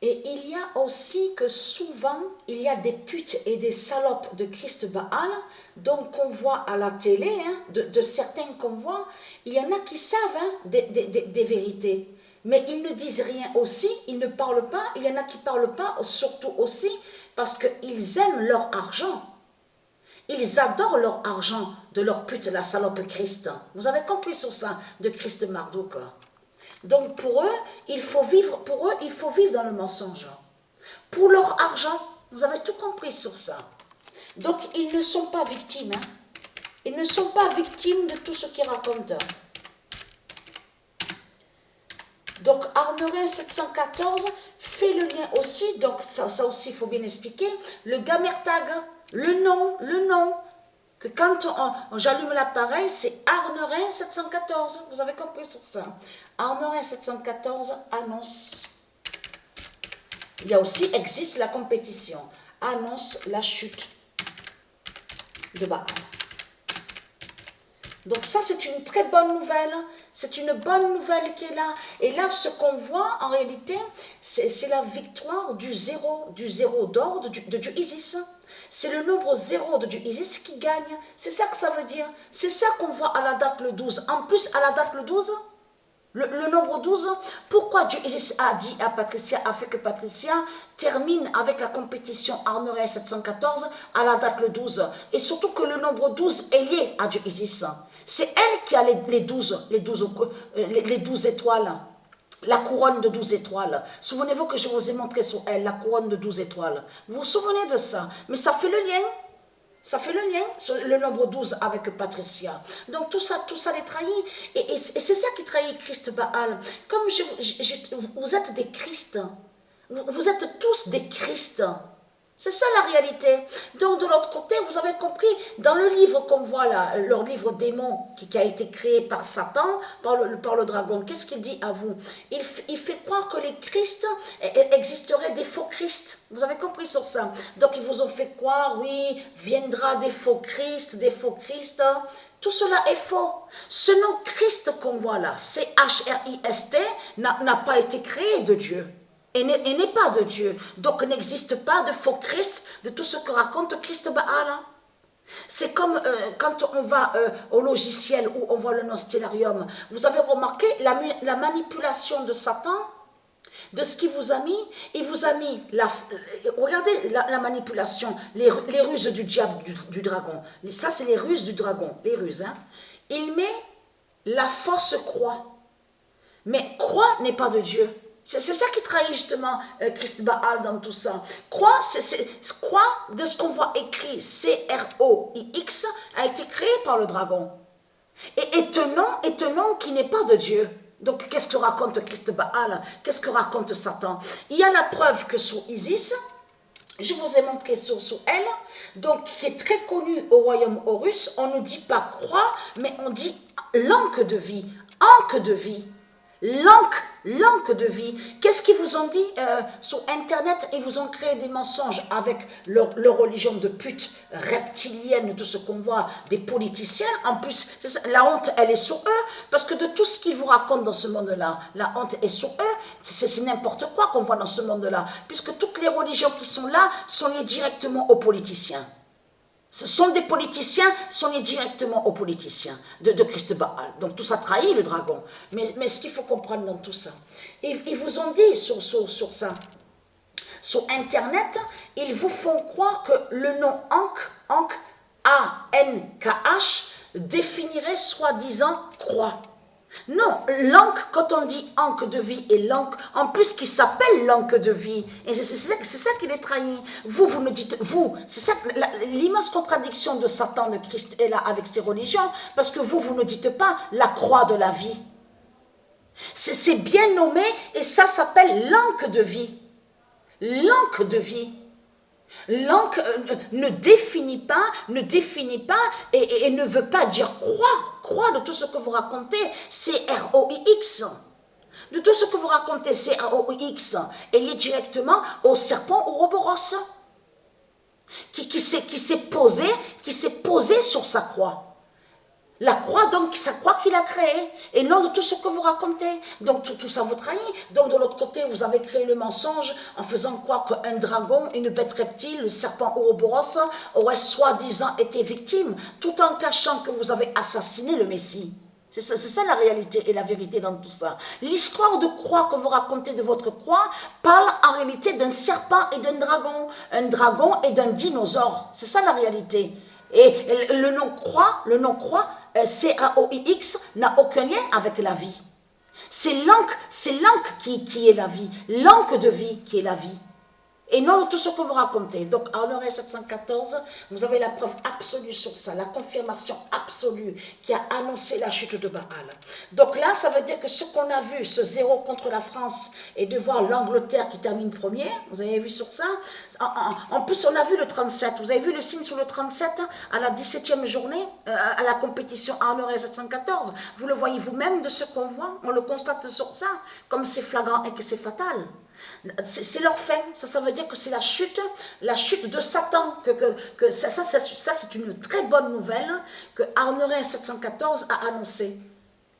Et il y a aussi que souvent, il y a des putes et des salopes de Christ Baal, donc qu'on voit à la télé, hein, de certains qu'on voit, il y en a qui savent hein, des vérités. Mais ils ne disent rien aussi, ils ne parlent pas, il y en a qui ne parlent pas, surtout aussi parce qu'ils aiment leur argent. Ils adorent leur argent de leur pute, la salope Christ. Vous avez compris sur ça, de Christ Marduk. Donc pour eux, il faut vivre dans le mensonge. Pour leur argent, vous avez tout compris sur ça. Donc ils ne sont pas victimes. Hein. Ils ne sont pas victimes de tout ce qu'ils racontent. Donc Arnerin 714 fait le lien aussi, donc ça aussi il faut bien expliquer, le gamertag, le nom, que quand j'allume l'appareil, c'est Arnerin 714, vous avez compris sur ça. Arnerin 714 annonce, il y a aussi, existe la compétition, annonce la chute de Baal. Donc ça, c'est une très bonne nouvelle. C'est une bonne nouvelle qui est là. Et là, ce qu'on voit, en réalité, c'est la victoire du zéro d'ordre de Dieu Isis. C'est le nombre zéro de Dieu Isis qui gagne. C'est ça que ça veut dire. C'est ça qu'on voit à la date le 12. En plus, à la date le 12, le nombre 12, pourquoi Dieu Isis a dit à Patricia, a fait que Patricia termine avec la compétition Arneray 714 à la date le 12. Et surtout que le nombre 12 est lié à Dieu Isis. C'est elle qui a les 12 étoiles, la couronne de 12 étoiles. Souvenez-vous que je vous ai montré sur elle, la couronne de 12 étoiles. Vous vous souvenez de ça? Mais ça fait le lien. Ça fait le lien sur le nombre 12 avec Patricia. Donc tout ça les trahit. Et c'est ça qui trahit Christ Baal. Comme vous êtes des Christ. Vous êtes tous des Christ. C'est ça la réalité. Donc de l'autre côté, vous avez compris, dans le livre qu'on voit là, leur livre démon qui a été créé par Satan, par le dragon, qu'est-ce qu'il dit à vous? Il fait croire que les Christ existeraient des faux Christ. Vous avez compris sur ça? Donc ils vous ont fait croire, oui, viendra des faux Christ, des faux Christ. Tout cela est faux. Ce nom Christ qu'on voit là, C-H-R-I-S-T, n'a pas été créé de Dieu. Et n'est pas de Dieu. Donc il n'existe pas de faux Christ, de tout ce que raconte Christ Baal. C'est comme quand on va au logiciel où on voit le nom Stellarium. Vous avez remarqué la manipulation de Satan, de ce qu'il vous a mis. Il vous a mis, regardez la manipulation, les ruses du diable, du dragon. Ça c'est les ruses du dragon, les ruses. Hein. Il met la fausse croix. Mais croix n'est pas de Dieu. C'est ça qui trahit justement Christ Baal dans tout ça. Croix, croix de ce qu'on voit écrit, C-R-O-I-X, a été créé par le dragon. Et est un nom qui n'est pas de Dieu. Donc qu'est-ce que raconte Christ Baal? Qu'est-ce que raconte Satan? Il y a la preuve que sur Isis, je vous ai montré sur elle, donc qui est très connue au royaume Horus, on ne dit pas croix, mais on dit langue de vie, anque de vie. Langue de vie. Qu'est-ce qu'ils vous ont dit sur Internet? Ils vous ont créé des mensonges avec leur religion de pute reptilienne, tout ce qu'on voit, des politiciens. En plus, la honte, elle est sur eux, parce que de tout ce qu'ils vous racontent dans ce monde-là, la honte est sur eux. C'est n'importe quoi qu'on voit dans ce monde-là, puisque toutes les religions qui sont là sont liées directement aux politiciens. Ce sont des politiciens, sont liés directement aux politiciens de Christ Baal. Donc tout ça trahit le dragon. Mais ce qu'il faut comprendre dans tout ça, ils vous ont dit sur ça, sur Internet, ils vous font croire que le nom Ankh, A-N-K-H, définirait soi-disant croix. Non, l'encre, quand on dit encre de vie et l'encre, en plus qui s'appelle l'encre de vie, et c'est ça qui les trahit. Vous nous dites, c'est ça l'immense contradiction de Satan, de Christ est là avec ses religions, parce que vous ne dites pas la croix de la vie. C'est bien nommé et ça s'appelle l'encre de vie. L'encre de vie. L'encre ne définit pas et ne veut pas dire croix de tout ce que vous racontez, c'est R-O-I-X. De tout ce que vous racontez, c'est R-O-I-X, est lié directement au serpent ou au Ouroboros, qui s'est posé sur sa croix. La croix, donc, sa croix qu'il a créée, et non de tout ce que vous racontez. Donc, tout ça vous trahit. Donc, de l'autre côté, vous avez créé le mensonge en faisant croire qu'un dragon, une bête reptile, le serpent Ouroboros, aurait soi-disant été victime, tout en cachant que vous avez assassiné le Messie. C'est ça la réalité et la vérité dans tout ça. L'histoire de croix que vous racontez de votre croix parle en réalité d'un serpent et d'un dragon et d'un dinosaure. C'est ça la réalité. Et le nom croix, C-A-O-I-X, n'a aucun lien avec la vie. C'est l'encre qui est la vie, l'encre de vie qui est la vie. Et non tout ce que vous racontez. Donc, en Honoré 714, vous avez la preuve absolue sur ça, la confirmation absolue qui a annoncé la chute de Baal. Donc là, ça veut dire que ce qu'on a vu, ce 0 contre la France, et de voir l'Angleterre qui termine premier, vous avez vu sur ça. En plus, on a vu le 37. Vous avez vu le signe sur le 37 à la 17e journée, à la compétition en Honoré 714. Vous le voyez vous-même de ce qu'on voit. On le constate sur ça, comme c'est flagrant et que c'est fatal. C'est leur fin, ça veut dire que c'est la chute de Satan, ça c'est une très bonne nouvelle que Arnerin 714 a annoncé.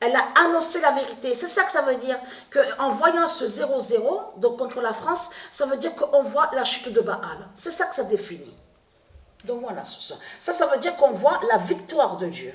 Elle a annoncé la vérité, c'est ça que ça veut dire, qu'en voyant ce 0-0, donc contre la France, ça veut dire qu'on voit la chute de Baal, c'est ça que ça définit. Donc voilà, ça veut dire qu'on voit la victoire de Dieu.